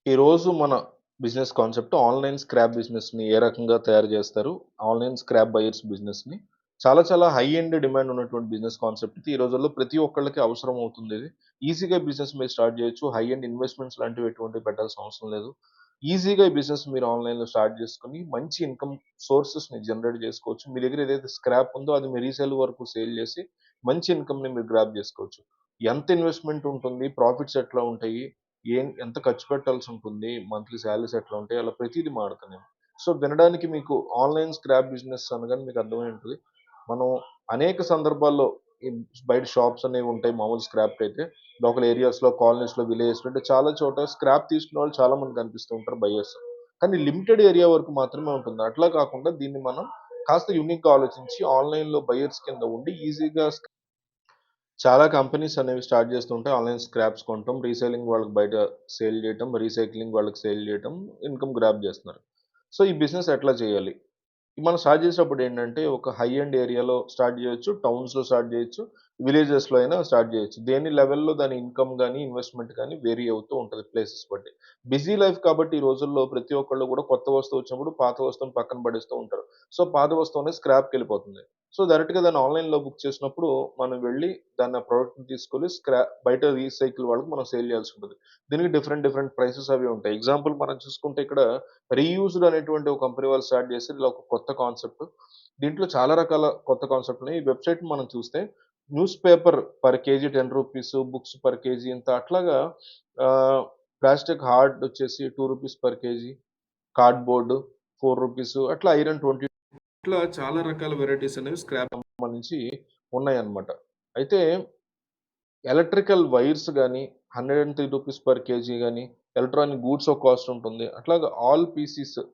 ఈరోజు మన business concept online scrap బిజినెస్‌ని ఏ రకంగా తయారు చేస్తారు? ఆన్‌లైన్ స్క్రాప్ బయర్స్ బిజినెస్‌ని. చాలా చాలా హై ఎండ్ డిమాండ్ ఉన్నటువంటి బిజినెస్ కాన్సెప్ట్ ఇది. ఈ రోజుల్లో ప్రతి ఒక్కళ్ళకి అవసరం అవుతుందిది. ఈజీగా బిజినెస్ మీరు స్టార్ట్ చేయొచ్చు. హై ఎండ్ ఇన్వెస్ట్‌మెంట్స్ లాంటివి ఎటువంటివి పెట్టాల్సిన అవసరం లేదు. ఈజీగా ఈ బిజినెస్ మీరు ఆన్‌లైన్‌లో స్టార్ట్ చేసుకొని మంచి ఇన్‌కమ్ సోర్సెస్‌ని జనరేట్ చేసుకోవచ్చు. మీ దగ్గర ఏదైతే స్క్రాప్ ఉందో అది మీ రీసేల్ వరకు సేల్ చేసి మంచి ఇన్‌కమ్‌ని మీరు గ్రాబ్ చేసుకోవచ్చు. ఎంత ఇన్వెస్ట్‌మెంట్ ఉంటుంది? ప్రాఫిట్స్ ఎట్లా ఉంటాయి? ఎంత ఖర్చు పెట్టాల్సుంటుంది? మంత్లీ సాలరీస్ ఎట్లా ఉంటాయి? అలా ప్రతీది మాట్లాడతాను నేను. సో, వినడానికి మీకు ఆన్‌లైన్ స్క్రాప్ బిజినెస్ అనగానే మీకు అర్థమై ఉంటది. మనం అనేక సందర్భాల్లో ఈ బయట షాప్స్ అనేవి ఉంటాయి మామూలు స్క్రాప్‌కైతే. లోకల్ ఏరియాస్‌లో, కాలనీస్‌లో, విలేజెస్‌లో అంటే చాలా చోట స్క్రాప్ తీసుకునే వాళ్ళు చాలా మంది కనిపిస్తూ ఉంటారు బయర్స్. కానీ లిమిటెడ్ ఏరియా వరకు మాత్రమే ఉంటుంది. అట్లా కాకుండా దీన్ని మనం కాస్త యూనిక్‌గా ఆలోచించి ఆన్‌లైన్‌లో బయర్స్ కింద ఉండి ఈజీగా చాలా కంపెనీస్ అనేవి స్టార్ట్ చేస్తుంటాయి. ఆన్‌లైన్ స్క్రాప్స్ కొనటం, రీసేలింగ్ వాళ్ళకి బయట సేల్ చేయటం, రీసైక్లింగ్ వాళ్ళకి సేల్ చేయటం, ఇన్‌కమ్ గ్రాబ్ చేస్తున్నారు. సో, ఈ బిజినెస్ ఎట్లా చేయాలి? మనం స్టార్ట్ చేసేటప్పుడు ఏంటంటే, ఒక హై ఎండ్ ఏరియాలో స్టార్ట్ చేయొచ్చు, టౌన్స్‌లో స్టార్ట్ చేయొచ్చు, విలేజెస్‌లో అయినా స్టార్ట్ చేయొచ్చు. దేని లెవెల్‌లో దాని ఇన్‌కమ్ గాని, ఇన్వెస్ట్‌మెంట్ గాని వేరీ అవుతూ ఉంటది ప్లేసెస్ బట్టి. బిజీ లైఫ్ కాబట్టి ఈ రోజుల్లో ప్రతి ఒక్కళ్ళు కూడా కొత్త వస్తువు వచ్చినప్పుడు పాత వస్తువుని పక్కన పడేస్తూ ఉంటారు. సో, పాత వస్తువు అనేది స్క్రాప్‌కెళ్ళిపోతుంది. సో, డైరెక్ట్‌గా దాన్ని ఆన్‌లైన్‌లో బుక్ చేసినప్పుడు మనం వెళ్లి దాన్ని ఆ ప్రొడక్ట్‌ని తీసుకొని బయట రీసైకిల్ వాళ్ళకి మనం సేల్ చేయాల్సి ఉంటది. దీనికి డిఫరెంట్ డిఫరెంట్ ప్రైసెస్ అవి ఉంటాయి. ఎగ్జాంపుల్ మనం చూసుకుంటే ఇక్కడ రీయూజ్డ్ అనేటువంటి ఒక కంపెనీ వాళ్ళు స్టార్ట్ చేసారు. ఇలా ఒక కొత్త కాన్సెప్ట్. దీంట్లో చాలా రకాల కొత్త కాన్సెప్ట్‌లు ఉన్నాయి. ఈ వెబ్‌సైట్‌ని మనం చూస్తే న్యూస్ పేపర్ పర్ కేజీ రూ. 10, బుక్స్ పర్ కేజీ ఇంత అట్లాగా ఆహ్, ప్లాస్టిక్ హార్డ్ వచ్చేసి రూ. 2 పర్ కేజీ, కార్డ్‌బోర్డ్ రూ. 4 అట్లా ఐరన్ 20 ఇట్లా చాలా రకాల వెరైటీస్ అనేవి స్క్రాప్ సంబంధించి ఉన్నాయన్నమాట. అయితే ఎలక్ట్రికల్ వైర్స్ గాని, రూ. 103 పర్ కేజీ గాని, ఎలక్ట్రానిక్ గూడ్స్ ఒక కాస్ట్ ఉంటుంది. అట్లాగా ఆల్ పీసీస్ రూ.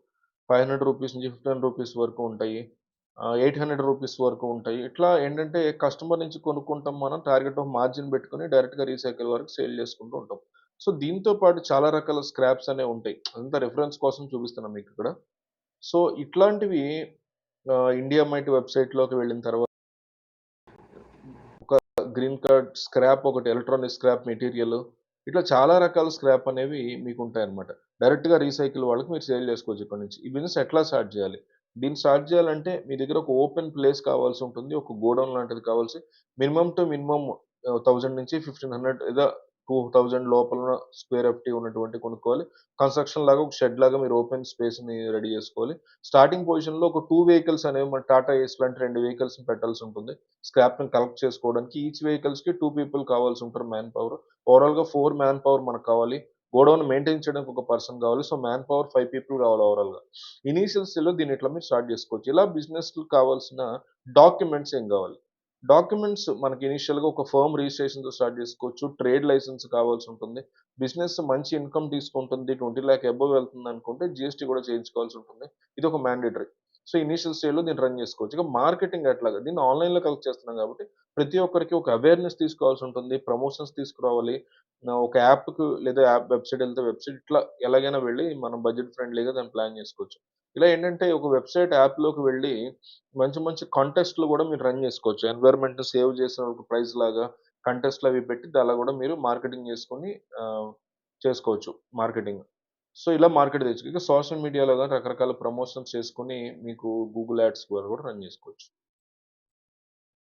500 నుంచి రూ. 15 వరకు ఉంటాయి. రూ. 800 వరకు ఉంటాయి. ఇట్లా ఏంటంటే కస్టమర్ నుంచి కొనుక్కుంటాం మనం టార్గెట్ ఆఫ్ మార్జిన్ పెట్టుకొని డైరెక్ట్‌గా రీసైకిల్ వరకు సేల్ చేసుకుంటూ ఉంటాం. సో, దీంతో పాటు చాలా రకాల స్క్రాప్స్ అనేవి ఉంటాయి. అదంతా రిఫరెన్స్ కోసం చూపిస్తున్నాను మీకిక్కడ. సో, ఇట్లాంటివి ఇండియా మైట్ వెబ్‌సైట్‌లోకి వెళ్ళిన తర్వాత ఒక గ్రీన్ కార్డ్ స్క్రాప్ ఒకటి ఎలక్ట్రానిక్ స్క్రాప్ మెటీరియల్ ఇట్లా చాలా రకాల స్క్రాప్ అనేవి మీకు ఉంటాయన్నమాట. డైరెక్ట్‌గా రీసైకిల్ వాళ్ళకి మీరు సేల్ చేసుకోవచ్చు ఇక్కడి నుంచి. ఈ బిజినెస్ ఎట్లా స్టార్ట్ చేయాలి? దీన్ని స్టార్ట్ చేయాలంటే మీ దగ్గర ఒక ఓపెన్ ప్లేస్ కావాల్సి ఉంటుంది. ఒక గోడౌన్ లాంటిది కావాల్సి మినిమమ్ టు మినిమమ్ 1000 నుంచి 1500 లేదా 2000 లోపల స్క్వేర్ ఎఫ్‌టీ ఉన్నటువంటి కొనుక్కోవాలి. కన్‌స్ట్రక్షన్ లాగా ఒక షెడ్ లాగా మీరు ఓపెన్ స్పేస్‌ని రెడీ చేసుకోవాలి. స్టార్టింగ్ పొజిషన్‌లో ఒక 2 వెహికల్స్ అనేవి మన టాటా ఏస్ లాంటి 2 వెహికల్స్‌ని పెట్టాల్సి ఉంటుంది. స్క్రాప్‌ని కలెక్ట్ చేసుకోవడానికి ఈచ్ వెహికల్స్‌కి 2 పీపుల్ కావాల్సి ఉంటారు మ్యాన్ పవర్. ఓవరాల్‌గా 4 మ్యాన్ పవర్ మనకు కావాలి. గోడౌన్ మెయింటైన్ చేయడానికి ఒక పర్సన్ కావాలి. సో, మ్యాన్ పవర్ 5 పీపుల్ కావాలి ఓవరాల్‌గా. ఇనీషియల్ స్టేజ్‌లో దీన్ని ఇట్లా మీరు స్టార్ట్ చేసుకోవచ్చు. ఇలా బిజినెస్‌కి కావాల్సిన డాక్యుమెంట్స్ ఏం కావాలి? డాక్యుమెంట్స్ మనకి ఇనీషియల్‌గా ఒక ఫర్మ్ రిజిస్ట్రేషన్‌తో స్టార్ట్ చేసుకోవచ్చు. ట్రేడ్ లైసెన్స్ కావాల్సి ఉంటుంది. బిజినెస్ మంచి ఇన్‌కమ్ తీసుకుంటుంది. 20,00,000 అబోవ్ వెళ్తుందనుకుంటే జీఎస్టీ కూడా చేయించుకోవాల్సి ఉంటుంది. ఇదొక మ్యాండేటరీ. సో, ఇనీషియల్ స్టేజ్‌లో దీన్ని రన్ చేసుకోవచ్చు. ఇక మార్కెటింగ్ ఎట్లాగా? దీన్ని ఆన్‌లైన్‌లో కలెక్ట్ చేస్తున్నాం కాబట్టి ప్రతి ఒక్కరికి ఒక అవేర్‌నెస్ తీసుకోవాల్సి ఉంటుంది. ప్రమోషన్స్ తీసుకురావాలి. ఒక యాప్‌కి లేదా యాప్ వెబ్‌సైట్ ఎళ్తే వెబ్‌సైట్ ఇట్లా ఎలాగైనా వెళ్లి మనం బడ్జెట్ ఫ్రెండ్లీగా దాన్ని ప్లాన్ చేసుకోవచ్చు. ఇలా ఏంటంటే ఒక వెబ్‌సైట్ యాప్‌లోకి వెళ్లి మంచి మంచి కాంటెస్ట్‌లు గూడా మీరు రన్ జేసుకోవచ్చు. ఎన్విరాన్మెంట్ సేవ్ చేసిన ఒక ప్రైజ్ లాగా కంటెస్ట్‌లవి పెట్టి అలా గూడా మీరు మార్కెటింగ్ జేసుకొని ఆహ్, చేసుకోవచ్చు మార్కెటింగ్. సో, ఇలా మార్కెట్ తెచ్చు ఇక సోషల్ మీడియాలో గాని రకరకాల ప్రమోషన్స్ చేసుకొని మీకు గూగుల్ యాడ్స్ ద్వారా గూడా రన్ జేసుకోవచ్చు.